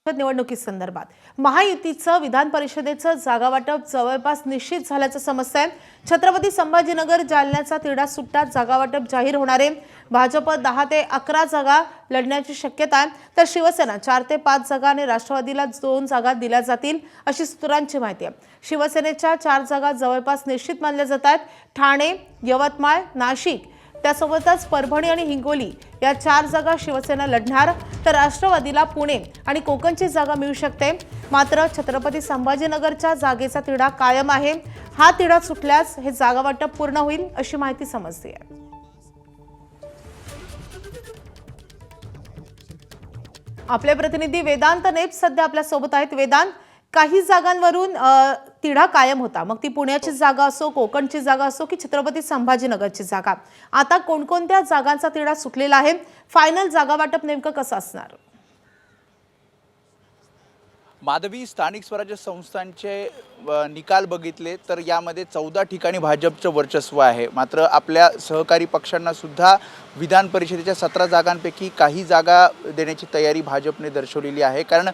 निवडणुकीसंदर्भात महायुतीचं विधान परिषदेचं जागा वाटप जवळपास निश्चित झाल्याचं समजतंय। छत्रपती संभाजीनगर जालन्याचा तिढा सुट्टा जागा वाटप जाहीर होणार आहे। भाजप 10 ते 11 जागा लढण्याची शक्यता आहे, तर शिवसेना 4 ते 5 जागा आणि राष्ट्रवादीला 2 जागा दिल्या जातील अशी सूत्रांची माहिती आहे। शिवसेनेच्या 4 जागा जवळपास निश्चित मानल्या जात आहेत। ठाणे, यवतमाळ, नाशिक त्यासोबतच परभणी आणि हिंगोली या 4 जागा शिवसेना लढणार, तर राष्ट्रवादीला पुणे आणि कोकणची जागा मिळू शकते। मात्र छत्रपती संभाजीनगरच्या जागेचा तिढा कायम आहे। हा तिढा सुटल्यास हे जागा वाटप पूर्ण होईल अशी माहिती समजते आहे। आपले प्रतिनिधी वेदांत नेप सध्या आपल्या सोबत आहेत। वेदांत, काही जागांवरून तिढा कायम होता, मग ती पुण्याची जागा असो, कोकणची जागा असो की छत्रपती संभाजीनगरची जागा, आता कोणकोणत्या जागांचा तिढा सुटलेला आहे? फायनल जागा वाटप नेमकं कसं असणार? माधवी, स्थानिक स्वराज्य संस्थांचे निकाल बघितले तर यामध्ये 14 ठिकाणी भाजपचं वर्चस्व आहे। मात्र आपल्या सहकारी पक्षांना सुद्धा विधान परिषदेच्या 17 जागांपैकी काही जागा देण्याची तयारी भाजपने दर्शवलेली आहे। कारण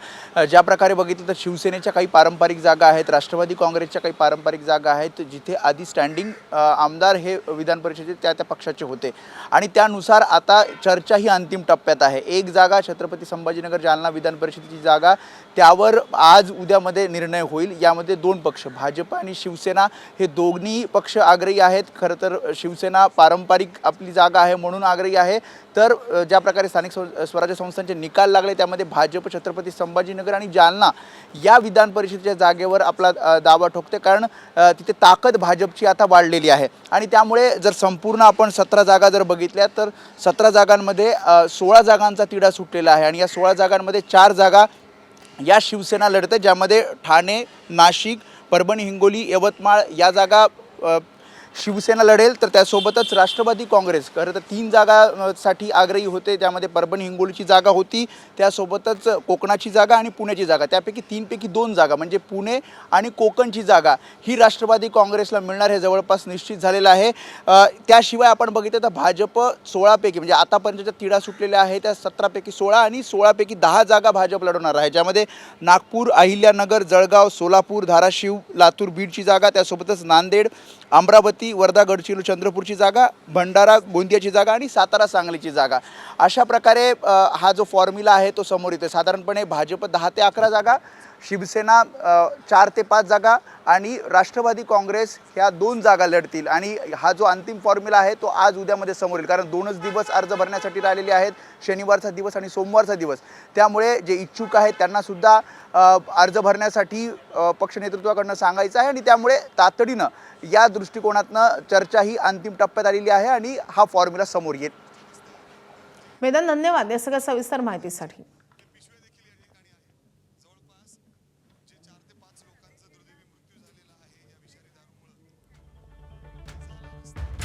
ज्या प्रकारे बघितलं तर शिवसेनेच्या काही पारंपरिक जागा आहेत, राष्ट्रवादी काँग्रेसच्या काही पारंपरिक जागा आहेत, जिथे आधी स्टँडिंग आमदार हे विधान परिषदेत त्या पक्षाचे होते आणि त्यानुसार आता चर्चा ही अंतिम टप्प्यात आहे। एक जागा छत्रपती संभाजीनगर जालना विधान परिषदेची जागा, त्यावर आज उद्यामध्ये निर्णय होईल। यामध्ये 2 पक्ष भाजप आणि शिवसेना हे दोन्ही पक्ष आग्रही आहेत। खरं तर शिवसेना पारंपरिक आपली जागा आहे म्हणून आग्रही आहे, तर ज्या प्रकारे स्थानिक स्वराज्य संस्थांचे निकाल लागले त्यामध्ये भाजप छत्रपती संभाजीनगर आणि जालना या विधान परिषदेच्या जागेवर आपला दावा ठोकते। कारण तिथे ताकद भाजपची आता वाढलेली आहे आणि त्यामुळे जर संपूर्ण आपण 17 जागा जर बघितल्या तर 17 जागांमध्ये 16 जागांचा तिढा सुटलेला आहे आणि या 16 जागांमध्ये 4 जागा या शिवसेना लढते, ज्यामध्ये ठाणे, नाशिक, परभणी, हिंगोली, यवतमाळ या जागा शिवसेना लढेल, तर त्यासोबतच राष्ट्रवादी काँग्रेस खरं तर 3 जागासाठी आग्रही होते। त्यामध्ये परभणी हिंगोलीची जागा होती, त्यासोबतच कोकणाची जागा आणि पुण्याची जागा, त्यापैकी 3 पैकी 2 जागा म्हणजे पुणे आणि कोकणची जागा ही राष्ट्रवादी काँग्रेसला मिळणार हे जवळपास निश्चित झालेलं आहे। त्याशिवाय आपण बघितलं तर भाजप 16 पैकी म्हणजे आतापर्यंतच्या तिढा सुटलेल्या आहे त्या 17 पैकी 16 आणि 16 पैकी 10 जागा भाजप लढवणार आहे, ज्यामध्ये नागपूर, अहिल्यानगर, जळगाव, सोलापूर, धाराशिव, लातूर, बीडची जागा, त्यासोबतच नांदेड, अमरावती, वर्धा, गडचिरोली, चंद्रपूरची जागा, भंडारा, गोंदियाची जागा आणि सातारा, सांगलीची जागा, अशा प्रकारे हा जो फॉर्म्युला आहे तो समोर येतो। साधारणपणे भाजप 10 ते 11 जागा, शिवसेना 4 ते 5 जागा आणि राष्ट्रवादी काँग्रेस ह्या 2 जागा लढतील आणि हा जो अंतिम फॉर्म्युला आहे तो आज उद्यामध्ये समोर येईल। कारण 2च दिवस अर्ज भरण्यासाठी राहिलेले आहेत, शनिवारचा दिवस आणि सोमवारचा दिवस, त्यामुळे जे इच्छुक आहेत त्यांना सुद्धा अर्ज भरण्यासाठी पक्ष नेतृत्वाकडून सांगायचं आहे आणि त्यामुळे तातडीनं या दृष्टिकोनातनं चर्चा ही अंतिम टप्प्यात आलेली आहे आणि हा फॉर्म्युला समोर येईल। वेदांत, धन्यवाद या सगळ्या सविस्तर माहितीसाठी।